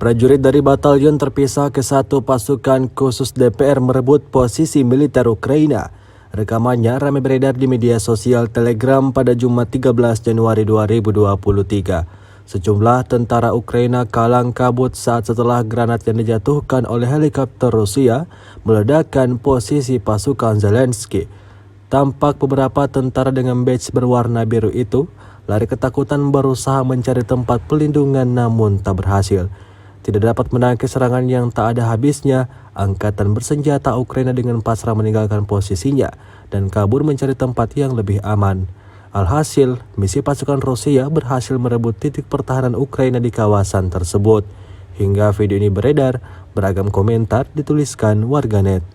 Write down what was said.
Prajurit dari Batalion Terpisah ke-1 Pasukan Khusus DPR merebut posisi militer Ukraina. Rekamannya ramai beredar di media sosial Telegram pada Jumat 13 Januari 2023. Sejumlah tentara Ukraina kalang kabut setelah granat yang dijatuhkan oleh helikopter Rusia meledakkan posisi pasukan Zelensky. Tampak beberapa tentara dengan badge berwarna biru itu lari ketakutan berusaha mencari tempat pelindungan namun tak berhasil. Tidak dapat menangkis serangan yang tak ada habisnya, angkatan bersenjata Ukraina dengan pasrah meninggalkan posisinya dan kabur mencari tempat yang lebih aman. Alhasil, misi pasukan Rusia berhasil merebut titik pertahanan Ukraina di kawasan tersebut. Hingga video ini beredar, beragam komentar dituliskan warganet.